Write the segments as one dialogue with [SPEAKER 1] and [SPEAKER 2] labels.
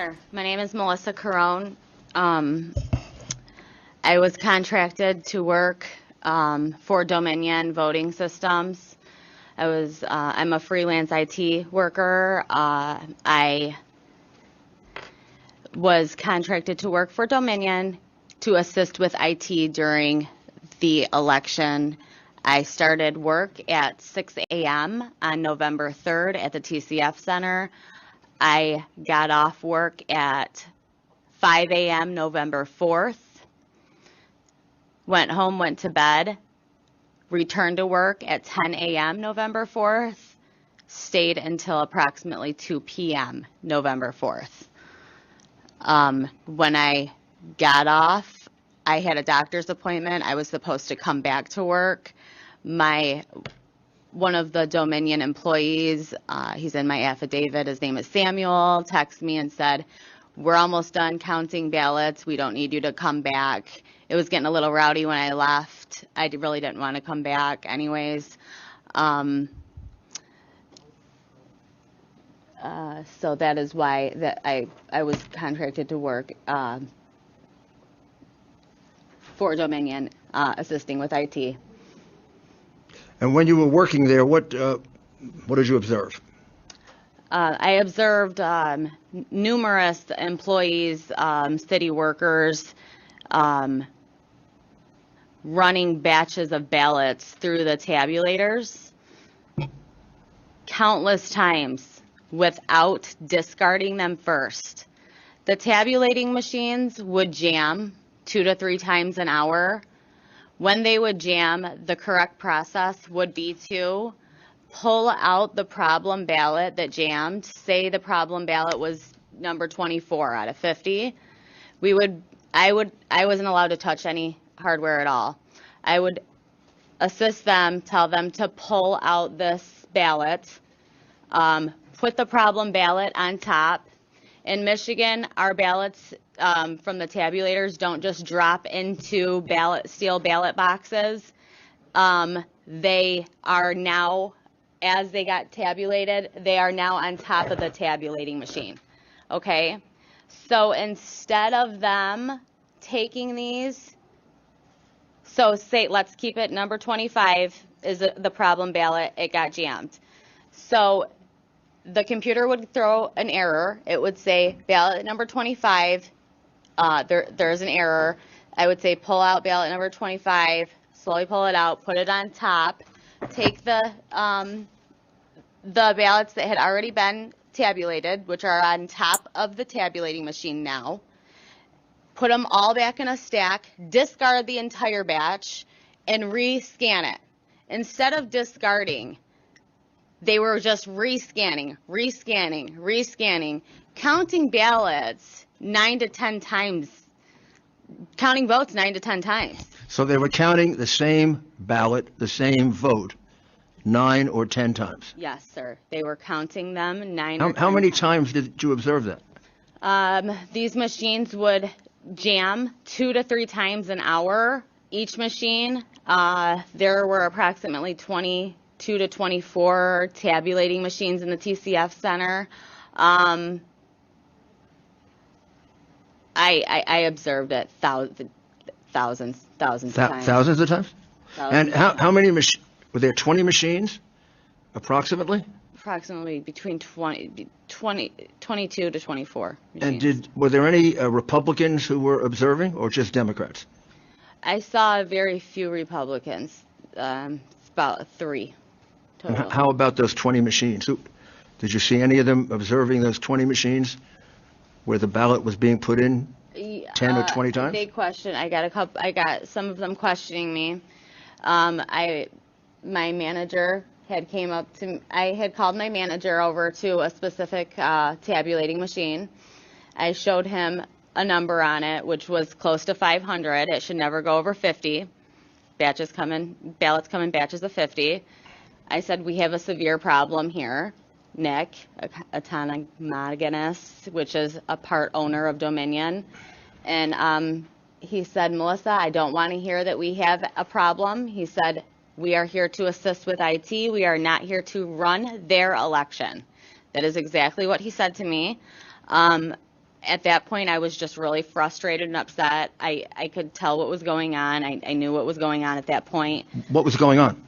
[SPEAKER 1] Sure. My name is Melissa Carone. I was contracted to work for Dominion Voting Systems. I'm a freelance IT worker. I was contracted to work for Dominion to assist with IT during the election. I started work at 6 a.m. on November 3rd at the TCF Center. I got off work at 5 a.m. November 4th, went home, went to bed, returned to work at 10 a.m. November 4th, stayed until approximately 2 p.m. November 4th. When I got off, I had a doctor's appointment. I was supposed to come back to work. One of the Dominion employees, he's in my affidavit, his name is Samuel, texted me and said, "We're almost done counting ballots. We don't need you to come back." It was getting a little rowdy when I left. I really didn't want to come back anyways. So that is why that I was contracted to work for Dominion, assisting with IT.
[SPEAKER 2] And when you were working there, what did you observe?
[SPEAKER 1] I observed numerous employees, city workers, running batches of ballots through the tabulators countless times without discarding them first. The tabulating machines would jam 2 to 3 times an hour. When they would jam, the correct process would be to pull out the problem ballot that jammed. Say the problem ballot was number 24 out of 50. I wasn't allowed to touch any hardware at all. I would assist them, tell them to pull out this ballot, put the problem ballot on top. In Michigan, our ballots from the tabulators don't just drop into steel ballot boxes. They are now, as they got tabulated, they are now on top of the tabulating machine. Okay? So instead of them taking these, so say, let's keep it number 25 is the problem ballot, it got jammed. So the computer would throw an error. It would say ballot number 25, there's an error. I would say pull out ballot number 25, slowly pull it out, put it on top, take the ballots that had already been tabulated, which are on top of the tabulating machine now, put them all back in a stack, discard the entire batch, and re-scan it. Instead of discarding, they were just rescanning, counting ballots 9 to 10 times, counting votes 9 to 10 times.
[SPEAKER 2] So they were counting the same ballot, the same vote, 9 or 10 times?
[SPEAKER 1] Yes, sir. They were counting them 9 or 10
[SPEAKER 2] How many times did you observe that?
[SPEAKER 1] These machines would jam 2 to 3 times an hour. Each machine, there were approximately 22 to 24 tabulating machines in the TCF Center. I observed it thousands of times.
[SPEAKER 2] Thousands of times? And how many were there 20 machines, approximately?
[SPEAKER 1] Approximately between 22 to 24 machines.
[SPEAKER 2] And were there any Republicans who were observing, or just Democrats?
[SPEAKER 1] I saw very few Republicans, about 3 total.
[SPEAKER 2] How about those 20 machines? Did you see any of them observing those 20 machines where the ballot was being put in 10 or 20 times?
[SPEAKER 1] They questioned. I got some of them questioning me. My manager had came up to. I had called my manager over to a specific tabulating machine. I showed him a number on it, which was close to 500. It should never go over 50. Ballots come in batches of 50. I said, we have a severe problem here. Nick Autonomogenous, which is a part owner of Dominion. And he said, Melissa, I don't want to hear that we have a problem. He said, we are here to assist with IT. We are not here to run their election. That is exactly what he said to me. at that point, I was just really frustrated and upset. I could tell what was going on. I knew what was going on at that point.
[SPEAKER 2] What was going on?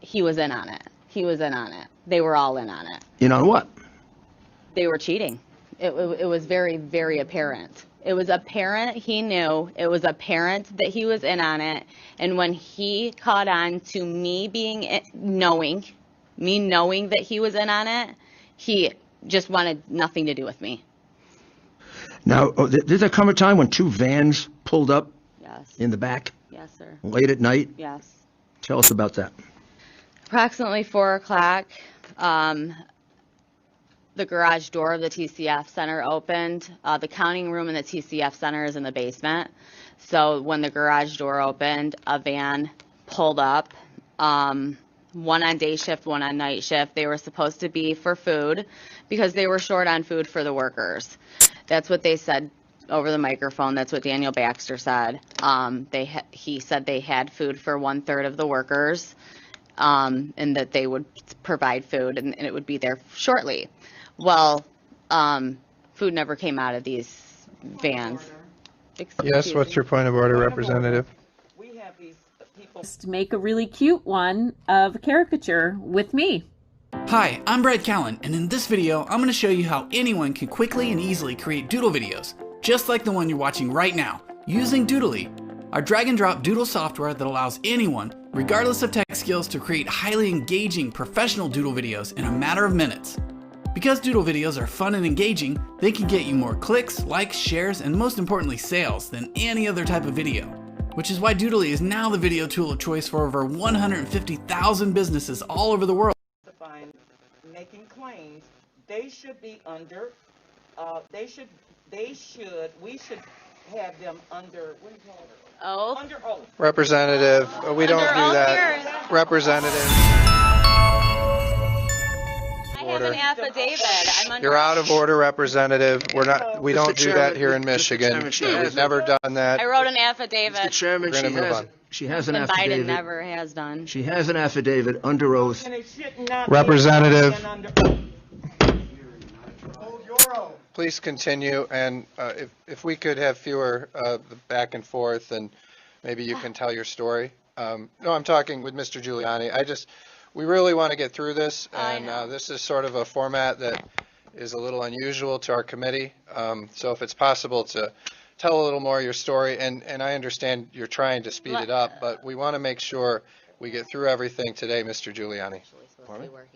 [SPEAKER 1] He was in on it. He was in on it. They were all in on it.
[SPEAKER 2] In on what?
[SPEAKER 1] They were cheating. It was very, very apparent. It was apparent he knew. It was apparent that he was in on it. And when he caught on to me knowing that he was in on it, he just wanted nothing to do with me.
[SPEAKER 2] Now, did there come a time when 2 vans pulled up
[SPEAKER 1] Yes.
[SPEAKER 2] in the back
[SPEAKER 1] Yes, sir.
[SPEAKER 2] late at night?
[SPEAKER 1] Yes.
[SPEAKER 2] Tell us about that.
[SPEAKER 1] Approximately 4 o'clock, the garage door of the TCF Center opened. The counting room in the TCF Center is in the basement. So when the garage door opened, a van pulled up, one on day shift, one on night shift. They were supposed to be for food because they were short on food for the workers. That's what they said over the microphone. That's what Daniel Baxter said. He said they had food for 1/3 of the workers, and that they would provide food and it would be there shortly. Well, food never came out of these vans.
[SPEAKER 3] Yes, what's your point of order, Representative?
[SPEAKER 4] We have these people.
[SPEAKER 5] To make a really cute one of a caricature with me.
[SPEAKER 6] Hi, I'm Brad Callen, and in this video, I'm going to show you how anyone can quickly and easily create doodle videos, just like the one you're watching right now, using Doodly, our drag and drop doodle software that allows anyone, regardless of tech skills, to create highly engaging professional doodle videos in a matter of minutes. Because doodle videos are fun and engaging, they can get you more clicks, likes, shares, and most importantly sales than any other type of video. Which is why Doodly is now the video tool of choice for over 150,000 businesses all over the world.
[SPEAKER 4] Making claims, they should be under, we should have them under, what do you call it?
[SPEAKER 1] Oath.
[SPEAKER 4] Under oath.
[SPEAKER 3] Representative, we don't
[SPEAKER 1] Under
[SPEAKER 3] do
[SPEAKER 1] oath
[SPEAKER 3] that.
[SPEAKER 1] here.
[SPEAKER 3] Representative,
[SPEAKER 1] I have an affidavit. I'm under
[SPEAKER 3] you're out of order, Representative. We don't do that here in
[SPEAKER 2] Mr.
[SPEAKER 3] Michigan.
[SPEAKER 2] Chairman, she
[SPEAKER 3] We've
[SPEAKER 2] has-
[SPEAKER 3] never done that.
[SPEAKER 1] I wrote an
[SPEAKER 2] Mr.
[SPEAKER 1] affidavit.
[SPEAKER 2] Chairman,
[SPEAKER 3] We're gonna move on.
[SPEAKER 2] she has an
[SPEAKER 1] And Biden
[SPEAKER 2] affidavit.
[SPEAKER 1] never has done.
[SPEAKER 2] She has an affidavit under oath.
[SPEAKER 4] And it should not.
[SPEAKER 3] Representative.
[SPEAKER 4] Be under
[SPEAKER 3] Please continue, and if we could have fewer back and forth, and maybe you can tell your story. No, I'm talking with Mr. Giuliani. We really want to get through this,
[SPEAKER 1] I
[SPEAKER 3] and
[SPEAKER 1] know.
[SPEAKER 3] this is sort of a format that is a little unusual to our committee. So if it's possible to tell a little more of your story, and I understand you're trying to speed it up, but we want to make sure we get through everything today, Mr. Giuliani.
[SPEAKER 2] Pardon?
[SPEAKER 1] Where I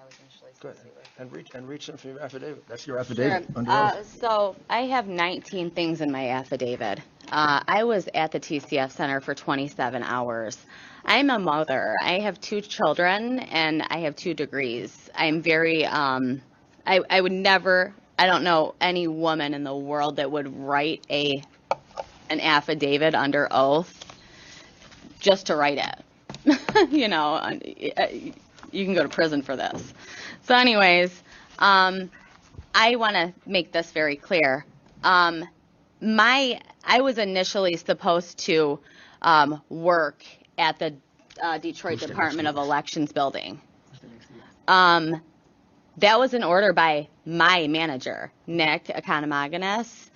[SPEAKER 1] was initially
[SPEAKER 2] Good.
[SPEAKER 1] supposed to be working.
[SPEAKER 2] And reach in for your affidavit. That's your affidavit under
[SPEAKER 1] Sure.
[SPEAKER 2] oath.
[SPEAKER 1] So I have 19 things in my affidavit. I was at the TCF Center for 27 hours. I'm a mother. I have 2 children and I have 2 degrees. I'm very, I would never, I don't know any woman in the world that would write an affidavit under oath just to write it. You know, you can go to prison for this. So anyways, I want to make this very clear. I was initially supposed to work at the Detroit Department of Elections building. That was an order by my manager, Nick Economagounis,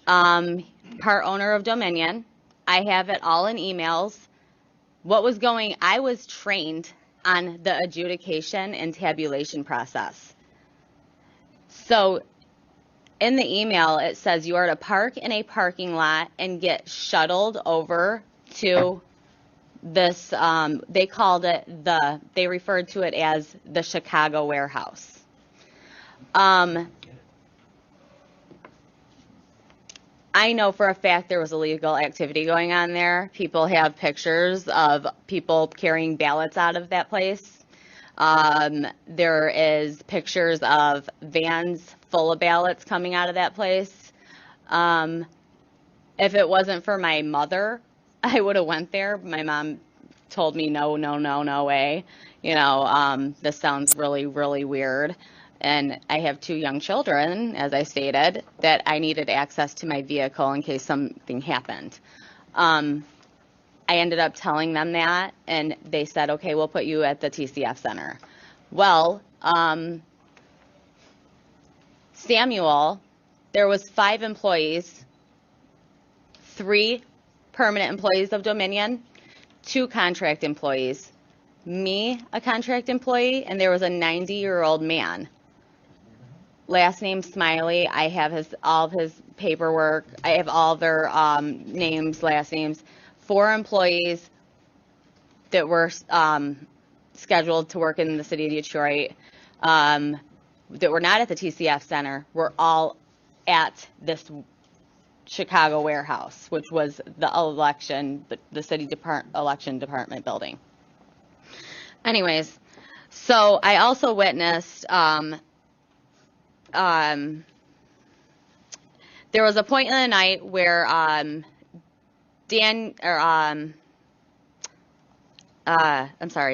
[SPEAKER 1] part owner of Dominion. I have it all in emails. I was trained on the adjudication and tabulation process. So in the email, it says you are to park in a parking lot and get shuttled over to this, they referred to it as the Chicago warehouse. I know for a fact there was illegal activity going on there. People have pictures of people carrying ballots out of that place. There is pictures of vans full of ballots coming out of that place. If it wasn't for my mother, I would have went there. My mom told me no way. You know, this sounds really, really weird. And I have 2 young children, as I stated, that I needed access to my vehicle in case something happened. I ended up telling them that, and they said, okay, we'll put you at the TCF Center. Well, Samuel, there was 5 employees, 3 permanent employees of Dominion, 2 contract employees, me, a contract employee, and there was a 90-year-old man. Last name Smiley. I have all of his paperwork. I have all their names, last names. 4 employees that were scheduled to work in the city of Detroit that were not at the TCF Center were all at this Chicago warehouse, which was the city election department building. Anyways, so I also witnessed there was a point in the night where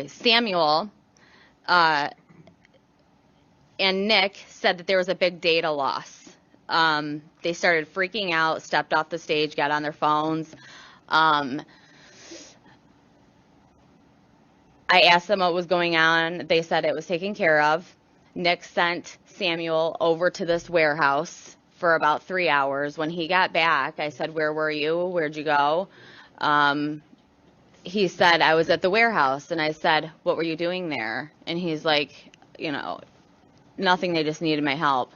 [SPEAKER 1] Samuel and Nick said that there was a big data loss. They started freaking out, stepped off the stage, got on their phones. I asked them what was going on. They said it was taken care of. Nick sent Samuel over to this warehouse for about 3 hours. When he got back, I said, "Where were you? Where'd you go?" He said, "I was at the warehouse." And I said, "What were you doing there?" And he's like, "Nothing, they just needed my help."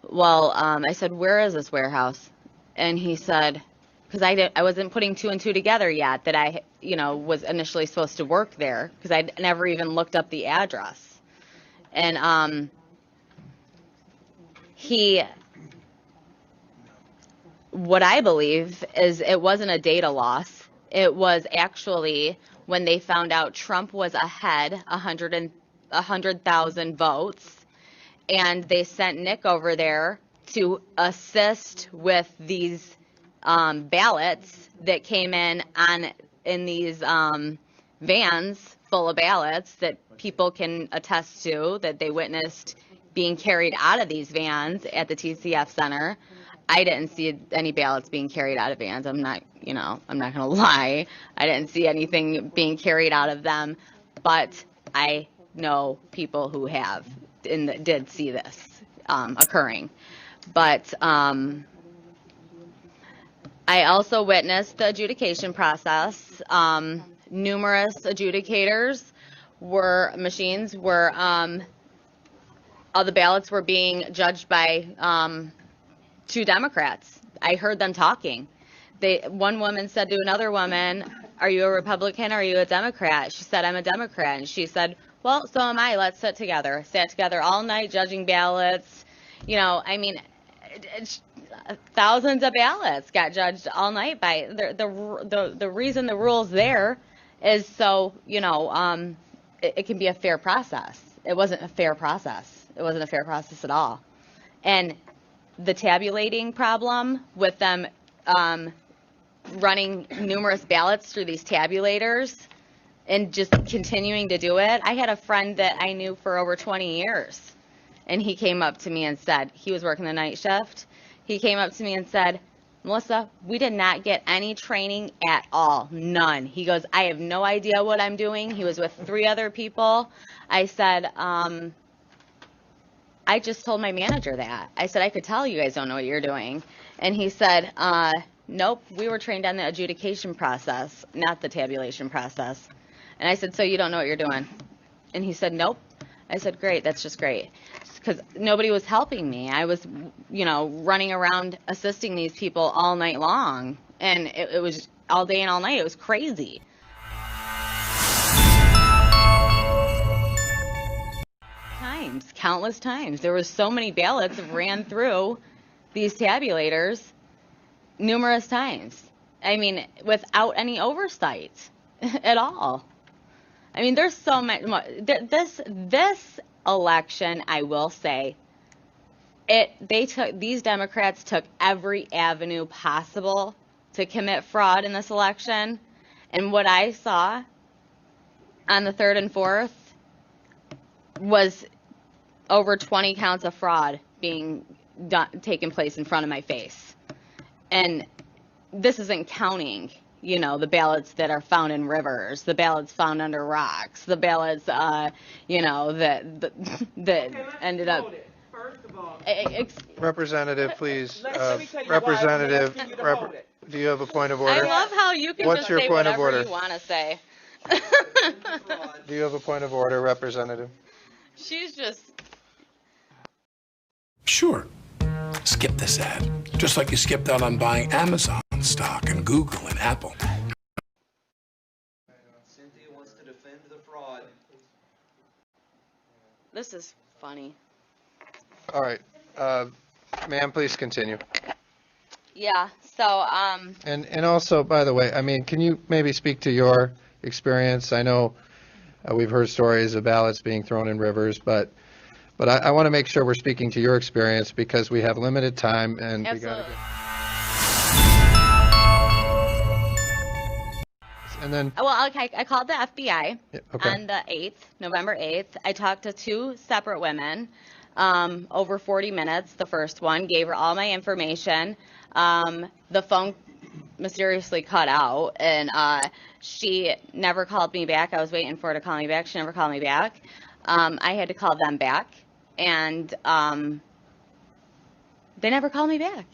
[SPEAKER 1] Well, I said, "Where is this warehouse?" And he said, because I wasn't putting 2 and 2 together yet, that I, was initially supposed to work there, because I'd never even looked up the address. And what I believe is it wasn't a data loss. It was actually when they found out Trump was ahead 100,000 votes, and they sent Nick over there to assist with these ballots that came in these vans full of ballots that people can attest to, that they witnessed being carried out of these vans at the TCF Center. I didn't see any ballots being carried out of vans. I'm not going to lie. I didn't see anything being carried out of them, but I know people who have and did see this occurring. But I also witnessed the adjudication process. Numerous adjudicators machines were, all the ballots were being judged by 2 Democrats. I heard them talking. One woman said to another woman, "Are you a Republican or are you a Democrat?" She said, "I'm a Democrat." And she said, "Well, so am I. Let's sit together." Sat together all night judging ballots. Thousands of ballots got judged all night by the reason the rule's there is so, it can be a fair process. It wasn't a fair process. It wasn't a fair process at all. And the tabulating problem with them running numerous ballots through these tabulators and just continuing to do it. I had a friend that I knew for over 20 years, and he came up to me and said, he was working the night shift. He came up to me and said, "Melissa, we did not get any training at all. None." He goes, "I have no idea what I'm doing." He was with 3 other people. I said, "I just told my manager that." I said, "I could tell you guys don't know what you're doing." And he said, "Nope, we were trained on the adjudication process, not the tabulation process." And I said, "So you don't know what you're doing?" And he said, "Nope." I said, "Great, that's just great." Because nobody was helping me. I was, running around assisting these people all night long. And it was all day and all night. It was crazy. Countless times. There were so many ballots that ran through these tabulators numerous times. I mean, without any oversight at all. I mean, there's so much more. This election, I will say, these Democrats took every avenue possible to commit fraud in this election. And what I saw on the 3rd and 4th was over 20 counts of fraud being taking place in front of my face. And this isn't counting, the ballots that are found in rivers, the ballots found under rocks, the ballots, that ended up.
[SPEAKER 4] First of all,
[SPEAKER 3] Representative, please.
[SPEAKER 4] Let me tell you why I'm
[SPEAKER 3] Representative,
[SPEAKER 4] asking you to hold it.
[SPEAKER 3] do you have a point of
[SPEAKER 1] I
[SPEAKER 3] order?
[SPEAKER 1] love how you can
[SPEAKER 3] What's
[SPEAKER 1] just
[SPEAKER 3] your
[SPEAKER 1] say
[SPEAKER 3] point of
[SPEAKER 1] whatever
[SPEAKER 3] order?
[SPEAKER 1] you want to say.
[SPEAKER 3] Do you have a point of order, Representative?
[SPEAKER 1] She's just,
[SPEAKER 7] Sure. Skip this ad. Just like you skipped out on buying Amazon stock and Google and Apple.
[SPEAKER 8] Cynthia wants to defend the fraud.
[SPEAKER 1] this is funny.
[SPEAKER 3] All right. Ma'am, please continue.
[SPEAKER 1] Yeah, so,
[SPEAKER 3] And also, by the way, I mean, can you maybe speak to your experience? I know we've heard stories of ballots being thrown in rivers, but I want to make sure we're speaking to your experience because we have limited time and we got to
[SPEAKER 1] absolutely.
[SPEAKER 3] And then,
[SPEAKER 1] Well, okay, I called the FBI
[SPEAKER 3] okay.
[SPEAKER 1] on the 8th, November 8th. I talked to 2 separate women, over 40 minutes. The first one gave her all my information. The phone mysteriously cut out, and she never called me back. I was waiting for her to call me back. She never called me back. I had to call them back, and they never called me back.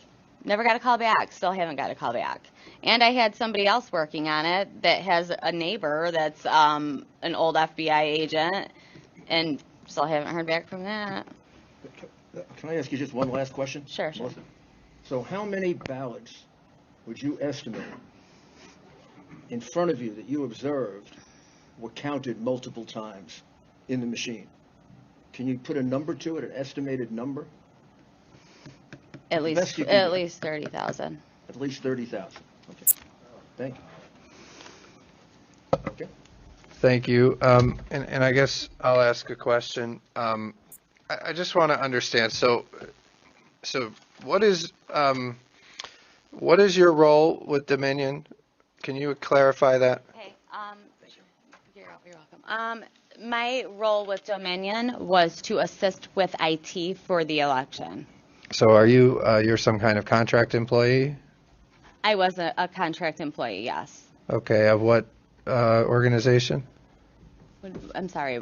[SPEAKER 1] Never got a call back. Still haven't got a call back. And I had somebody else working on it that has a neighbor that's an old FBI agent, and still haven't heard back from that.
[SPEAKER 2] Can I ask you just one last question?
[SPEAKER 1] Sure.
[SPEAKER 2] Melissa? So how many ballots would you estimate in front of you that you observed were counted multiple times in the machine? Can you put a number to it, an estimated number?
[SPEAKER 1] At
[SPEAKER 2] best you
[SPEAKER 1] least
[SPEAKER 2] can
[SPEAKER 1] at
[SPEAKER 2] do.
[SPEAKER 1] least 30,000.
[SPEAKER 2] At least 30,000. Okay. Thank you. Okay.
[SPEAKER 3] Thank you. And I guess I'll ask a question. I just want to understand. So what is your role with Dominion? Can you clarify that?
[SPEAKER 1] Hey, you're welcome. My role with Dominion was to assist with IT for the election.
[SPEAKER 3] So are you you're some kind of contract employee?
[SPEAKER 1] I was a contract employee, yes.
[SPEAKER 3] Okay. Of what organization?
[SPEAKER 1] I'm sorry.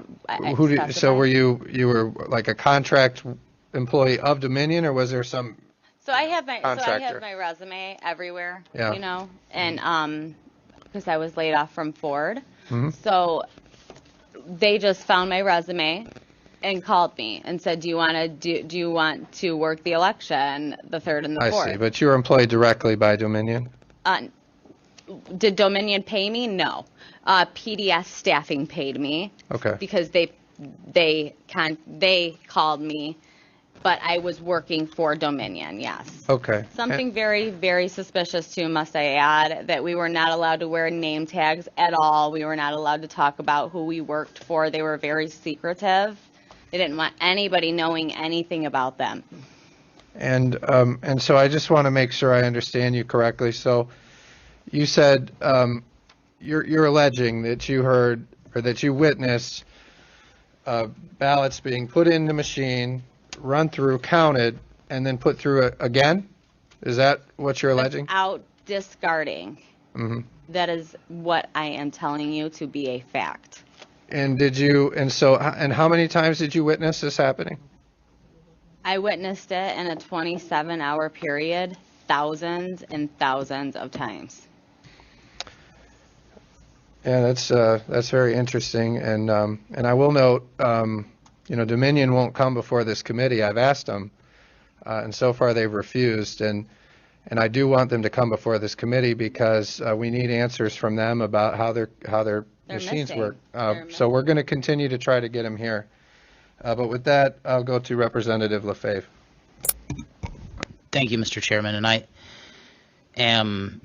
[SPEAKER 3] Who did, so were you were like a contract employee of Dominion, or was there some?
[SPEAKER 1] So I have my
[SPEAKER 3] Contractor.
[SPEAKER 1] resume everywhere,
[SPEAKER 3] Yeah.
[SPEAKER 1] you know, and because I was laid off from Ford,
[SPEAKER 3] Mhm.
[SPEAKER 1] so they just found my resume and called me and said, "Do you want to work the election, the 3rd and the 4th?"
[SPEAKER 3] I see, but you were employed directly by Dominion?
[SPEAKER 1] Did Dominion pay me? No. PDS staffing paid me
[SPEAKER 3] Okay.
[SPEAKER 1] because they called me, but I was working for Dominion. Yes.
[SPEAKER 3] Okay.
[SPEAKER 1] Something very, very suspicious too, must I add, that we were not allowed to wear name tags at all. We were not allowed to talk about who we worked for. They were very secretive. They didn't want anybody knowing anything about them.
[SPEAKER 3] And so I just want to make sure I understand you correctly. So you said you're alleging that you heard or that you witnessed ballots being put in the machine, run through, counted, and then put through again? Is that what you're alleging?
[SPEAKER 1] Without discarding.
[SPEAKER 3] Mm-hmm.
[SPEAKER 1] That is what I am telling you to be a fact.
[SPEAKER 3] And how many times did you witness this happening?
[SPEAKER 1] I witnessed it in a 27-hour period, thousands and thousands of times.
[SPEAKER 3] Yeah, that's very interesting, and I will note, Dominion won't come before this committee. I've asked them, and so far they've refused, and I do want them to come before this committee because we need answers from them about how their
[SPEAKER 1] They're
[SPEAKER 3] machines
[SPEAKER 1] missing.
[SPEAKER 3] work.
[SPEAKER 1] They're
[SPEAKER 3] So we're going to continue to try to get them here. But with that, I'll go to Representative Lefebvre.
[SPEAKER 9] Thank you, Mr. Chairman, and I am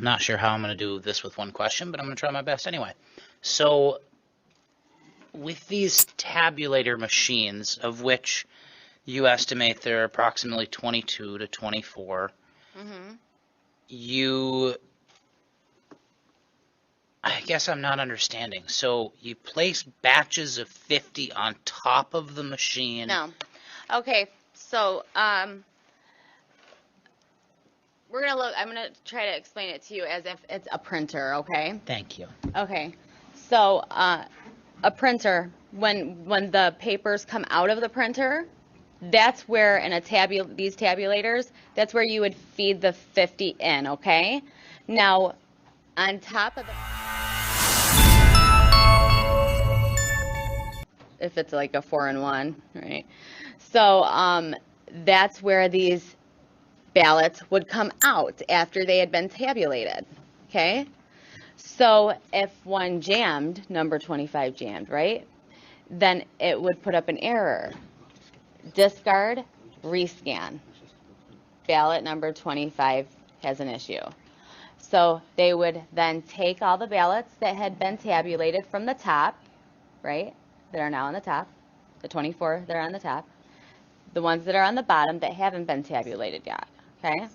[SPEAKER 9] not sure how I'm going to do this with one question, but I'm going to try my best anyway. So with these tabulator machines, of which you estimate there are approximately 22 to 24, I guess I'm not understanding. So you place batches of 50 on top of the machine?
[SPEAKER 1] No. Okay, so I'm gonna try to explain it to you as if it's a printer, okay?
[SPEAKER 9] Thank you.
[SPEAKER 1] Okay, so a printer, when the papers come out of the printer, that's where in these tabulators, that's where you would feed the 50 in, okay? Now, on top of if it's like a 4-in-1, right? So that's where these ballots would come out after they had been tabulated, okay? So if one jammed, number 25 jammed, right? Then it would put up an error. Discard, rescan. Ballot number 25 has an issue. So they would then take all the ballots that had been tabulated from the top, right? That are now on the top, the 24 that are on the top, the ones that are on the bottom that haven't been tabulated yet, okay?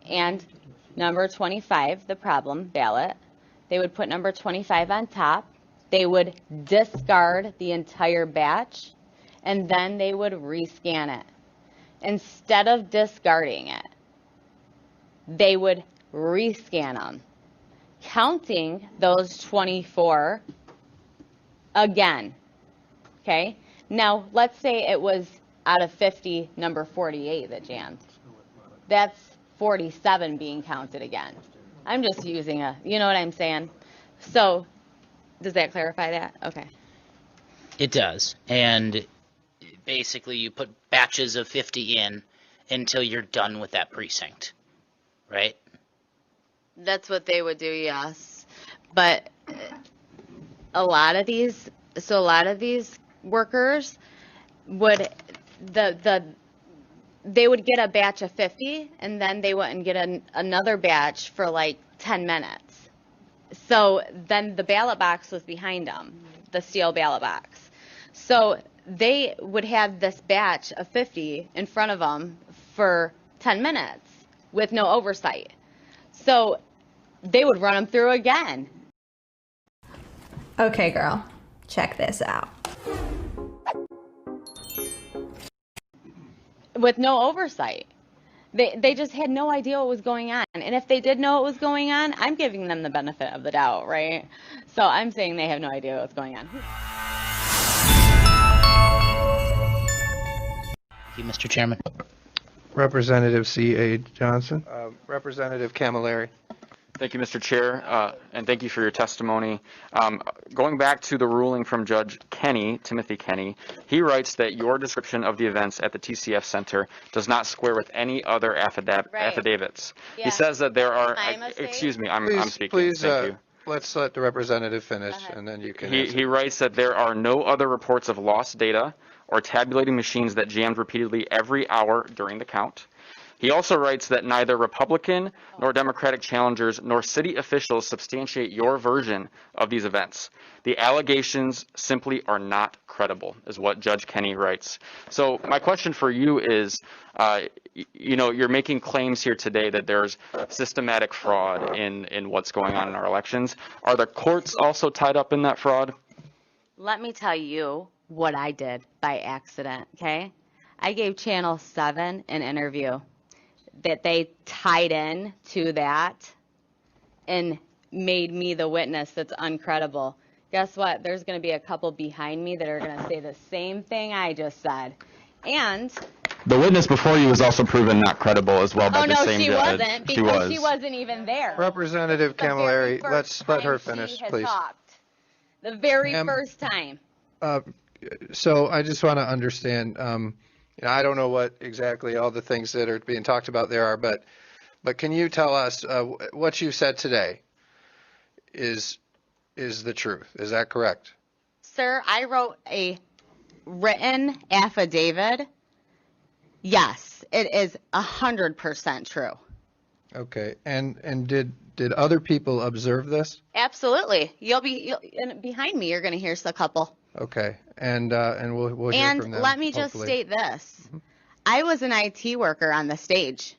[SPEAKER 1] And number 25, the problem ballot, they would put number 25 on top, they would discard the entire batch, and then they would rescan it. Instead of discarding it, they would rescan them, counting those 24 again, okay? Now, let's say it was out of 50, number 48 that jammed. That's 47 being counted again. I'm just using you know what I'm saying? So, does that clarify that? Okay.
[SPEAKER 9] It does. And basically you put batches of 50 in until you're done with that precinct, right?
[SPEAKER 1] That's what they would do, yes. But a lot of these workers would, they would get a batch of 50 and then they wouldn't get another batch for like 10 minutes. So then the ballot box was behind them, the steel ballot box. So they would have this batch of 50 in front of them for 10 minutes with no oversight. So they would run them through again.
[SPEAKER 10] Okay, girl, check this out.
[SPEAKER 1] With no oversight. They just had no idea what was going on. And if they did know what was going on, I'm giving them the benefit of the doubt, right? So I'm saying they have no idea what's going on.
[SPEAKER 9] Thank you, Mr. Chairman.
[SPEAKER 3] Representative C.A. Johnson. Representative Camilleri.
[SPEAKER 11] Thank you, Mr. Chair, and thank you for your testimony. Going back to the ruling from Judge Kenny, Timothy Kenny, he writes that your description of the events at the TCF Center does not square with any other affidavits.
[SPEAKER 1] Yeah.
[SPEAKER 11] He says that there are,
[SPEAKER 1] I'm
[SPEAKER 11] excuse me, I'm speaking.
[SPEAKER 3] Please,
[SPEAKER 11] Thank you.
[SPEAKER 3] let's let the representative finish, and then you can answer.
[SPEAKER 11] He writes that there are no other reports of lost data or tabulating machines that jammed repeatedly every hour during the count. He also writes that neither Republican nor Democratic challengers nor city officials substantiate your version of these events. The allegations simply are not credible, is what Judge Kenny writes. So my question for you is, you know, you're making claims here today that there's systematic fraud in what's going on in our elections. Are the courts also tied up in that fraud?
[SPEAKER 1] Let me tell you what I did by accident, okay? I gave Channel 7 an interview that they tied in to that and made me the witness that's uncredible. Guess what? There's going to be a couple behind me that are going to say the same thing I just said. And
[SPEAKER 11] The witness before you was also proven not credible as well by the same
[SPEAKER 1] she
[SPEAKER 11] judge.
[SPEAKER 1] wasn't, because she wasn't even there.
[SPEAKER 3] Representative
[SPEAKER 1] The very
[SPEAKER 3] Camilleri,
[SPEAKER 1] first
[SPEAKER 3] let her
[SPEAKER 1] time
[SPEAKER 3] finish,
[SPEAKER 1] she had
[SPEAKER 3] please.
[SPEAKER 1] talked. The very
[SPEAKER 3] Ma'am.
[SPEAKER 1] first time.
[SPEAKER 3] So I just want to understand, you know, I don't know what exactly all the things that are being talked about there are, but can you tell us what you said today is the truth? Is that correct?
[SPEAKER 1] Sir, I wrote a written affidavit. Yes, it is 100% true.
[SPEAKER 3] Okay, and did other people observe this?
[SPEAKER 1] Absolutely. And behind me, you're going to hear a couple.
[SPEAKER 3] Okay, and we'll hear
[SPEAKER 1] And
[SPEAKER 3] from them.
[SPEAKER 1] let me just
[SPEAKER 3] hopefully.
[SPEAKER 1] state this. I was an IT worker on the stage.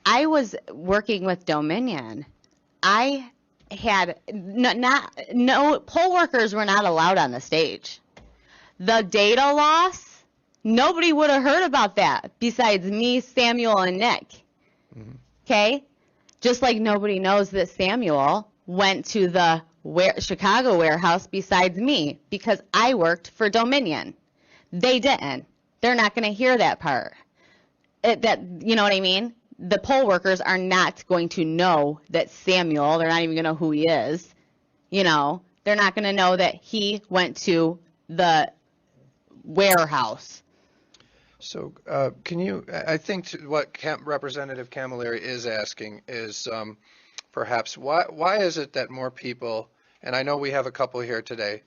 [SPEAKER 1] I was working with Dominion. I had no poll workers were not allowed on the stage. The data loss, nobody would have heard about that besides me, Samuel, and Nick. Okay? Just like nobody knows that Samuel went to the Chicago warehouse besides me because I worked for Dominion. They didn't. They're not going to hear that part. You know what I mean? The poll workers are not going to know that Samuel, they're not even going to know who he is. You know, they're not going to know that he went to the warehouse.
[SPEAKER 3] So can you, I think what Representative Camilleri is asking is perhaps why is it that more people, and I know we have a couple here today,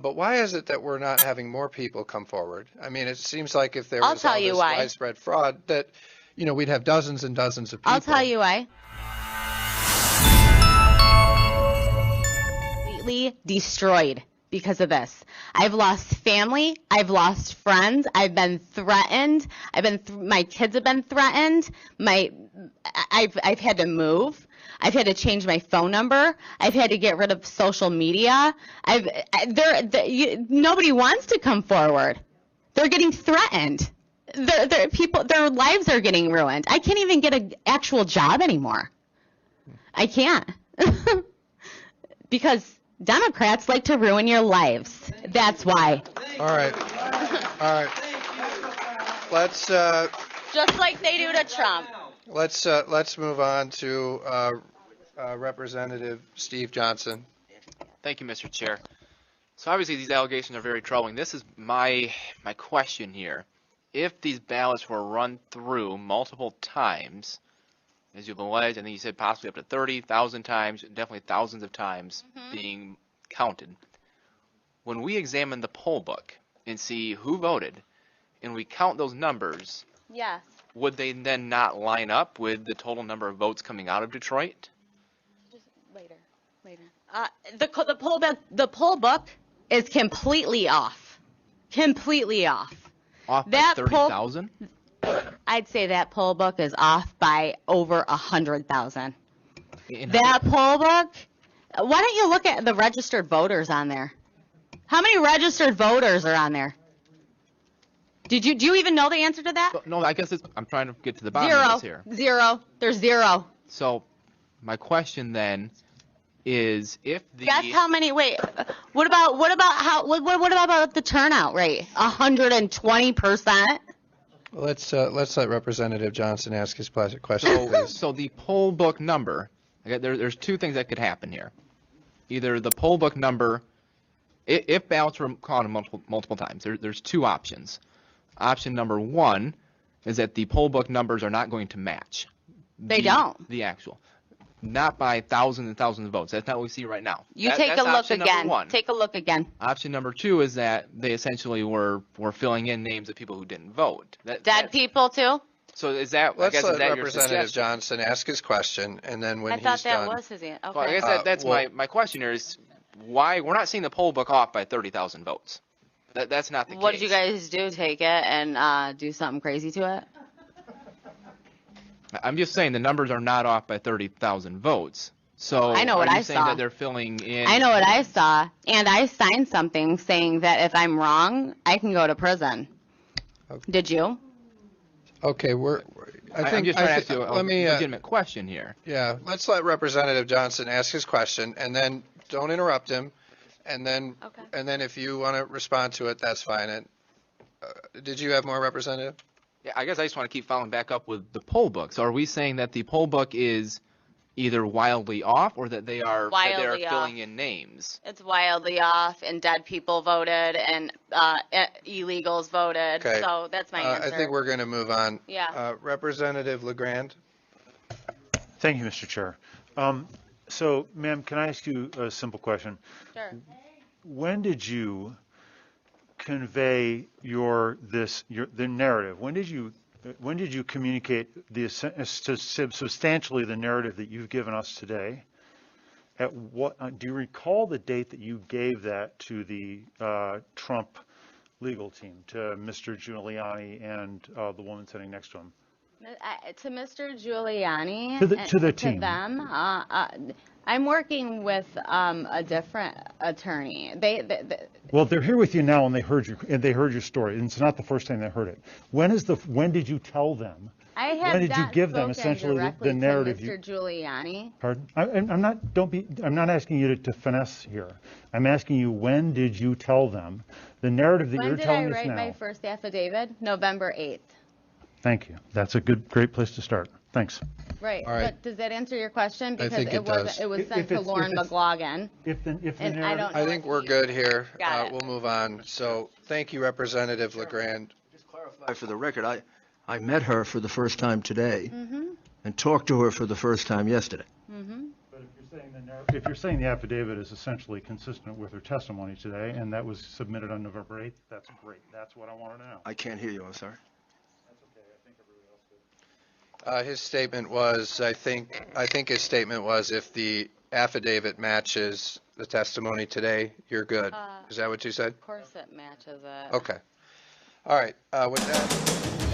[SPEAKER 3] but why is it that we're not having more people come forward? I mean, it seems like if there was all this widespread fraud that, you know, we'd have dozens and dozens of people.
[SPEAKER 1] I'll tell you why. Completely destroyed because of this. I've lost family. I've lost friends. I've been threatened. My kids have been threatened. I've had to move. I've had to change my phone number. I've had to get rid of social media. Nobody wants to come forward. They're getting threatened. Their lives are getting ruined. I can't even get an actual job anymore. I can't. Because Democrats like to ruin your lives. That's why.
[SPEAKER 3] All right. Let's
[SPEAKER 1] just like they do to Trump.
[SPEAKER 3] Let's move on to Representative Steve Johnson.
[SPEAKER 12] Thank you, Mr. Chair. So obviously these allegations are very troubling. This is my question here. If these ballots were run through multiple times, as you've alleged, and then you said possibly up to 30,000 times, definitely thousands of times being counted, when we examine the poll book and see who voted, and we count those numbers,
[SPEAKER 1] yes,
[SPEAKER 12] would they then not line up with the total number of votes coming out of Detroit?
[SPEAKER 1] Just later. The poll book is completely off. Completely off.
[SPEAKER 12] Off by 30,000?
[SPEAKER 1] I'd say that poll book is off by over 100,000. That poll book. Why don't you look at the registered voters on there? How many registered voters are on there? Do you even know the answer to that?
[SPEAKER 12] No, I guess I'm trying to get to the bottom of this here.
[SPEAKER 1] Zero. There's zero.
[SPEAKER 12] So my question then is if the
[SPEAKER 1] guess how many? Wait, what about the turnout rate? 120%.
[SPEAKER 3] Let's let Representative Johnson ask his question, please.
[SPEAKER 12] So the poll book number. There's two things that could happen here. Either the poll book number, if ballots were counted multiple times, there's two options. Option number one is that the poll book numbers are not going to match.
[SPEAKER 1] They don't.
[SPEAKER 12] The actual. Not by thousands and thousands of votes. That's not what we see right now.
[SPEAKER 1] Take a look again. Take a look again.
[SPEAKER 12] Option number two is that they essentially were filling in names of people who didn't vote.
[SPEAKER 1] Dead people too?
[SPEAKER 12] So is that?
[SPEAKER 3] Let's
[SPEAKER 12] I guess,
[SPEAKER 3] let
[SPEAKER 12] is that
[SPEAKER 3] Representative Johnson ask his question, and then when
[SPEAKER 1] I thought that
[SPEAKER 3] done,
[SPEAKER 1] was his answer. Okay.
[SPEAKER 12] Well, I guess that's my question here is why we're not seeing the poll book off by 30,000 votes. That's not the case.
[SPEAKER 1] What did you guys do? Take it and do something crazy to it?
[SPEAKER 12] I'm just saying the numbers are not off by 30,000 votes. So
[SPEAKER 1] I know what I
[SPEAKER 12] saying
[SPEAKER 1] saw.
[SPEAKER 12] That they're filling in.
[SPEAKER 1] I know what I saw, and I signed something saying that if I'm wrong, I can go to prison. Okay. Did you?
[SPEAKER 3] Okay,
[SPEAKER 12] I'm just trying to ask you a legitimate question here.
[SPEAKER 3] Yeah, let's let Representative Johnson ask his question, and then don't interrupt him, and then if you want to respond to it, that's fine. And did you have more, Representative?
[SPEAKER 12] Yeah, I guess I just want to keep following back up with the poll book. So are we saying that the poll book is either wildly off or that they are filling in names?
[SPEAKER 1] It's wildly off, and dead people voted, and illegals voted.
[SPEAKER 3] Okay.
[SPEAKER 1] So that's my answer.
[SPEAKER 3] I think we're going to move on.
[SPEAKER 1] Yeah.
[SPEAKER 3] Representative LeGrand.
[SPEAKER 13] Thank you, Mr. Chair. So, ma'am, can I ask you a simple question?
[SPEAKER 1] Sure.
[SPEAKER 13] When did you convey the narrative? When did you communicate substantially the narrative that you've given us today? At what do you recall the date that you gave that to the Trump legal team, to Mr. Giuliani and the woman sitting next to him?
[SPEAKER 1] To Mr. Giuliani,
[SPEAKER 13] to the team.
[SPEAKER 1] To them, I'm working with a different attorney.
[SPEAKER 13] Well, they're here with you now, and they heard your story, and it's not the first time they heard it. When did you tell them
[SPEAKER 1] I have
[SPEAKER 13] When did you
[SPEAKER 1] not
[SPEAKER 13] give them
[SPEAKER 1] spoken
[SPEAKER 13] essentially
[SPEAKER 1] directly
[SPEAKER 13] the narrative
[SPEAKER 1] to Mr. Giuliani.
[SPEAKER 13] Pardon? I'm not asking you to finesse here. I'm asking you, when did you tell them the narrative that
[SPEAKER 1] When
[SPEAKER 13] you're
[SPEAKER 1] did I
[SPEAKER 13] telling us
[SPEAKER 1] write
[SPEAKER 13] now?
[SPEAKER 1] my first affidavit? November 8th.
[SPEAKER 13] Thank you. That's a great place to start. Thanks.
[SPEAKER 1] Right.
[SPEAKER 3] All right.
[SPEAKER 1] But does that answer your question? Because
[SPEAKER 3] think it does.
[SPEAKER 1] it was sent
[SPEAKER 13] If
[SPEAKER 1] to
[SPEAKER 13] it's-
[SPEAKER 1] Lauren
[SPEAKER 13] if it's-
[SPEAKER 1] McLaughlin.
[SPEAKER 13] If the
[SPEAKER 1] And I
[SPEAKER 13] narrative,
[SPEAKER 1] don't know
[SPEAKER 3] I think
[SPEAKER 1] if
[SPEAKER 3] we're
[SPEAKER 1] you-
[SPEAKER 3] good here.
[SPEAKER 1] Got it.
[SPEAKER 3] We'll move on. So thank you, Representative LeGrand.
[SPEAKER 2] Just clarify for the record, I met her for the first time today
[SPEAKER 1] Mm-hmm.
[SPEAKER 2] and talked to her for the first time yesterday.
[SPEAKER 1] Mm-hmm.
[SPEAKER 13] but if you're saying the affidavit is essentially consistent with her testimony today, and that was submitted on November 8th, that's great. That's what I wanted to know.
[SPEAKER 2] I can't hear you, I'm sorry.
[SPEAKER 13] That's okay. I think everybody else did.
[SPEAKER 3] His statement was, I think his statement was, if the affidavit matches the testimony today, you're good. Is that what you said?
[SPEAKER 1] Of course it matches it.
[SPEAKER 3] Okay. All right. With that.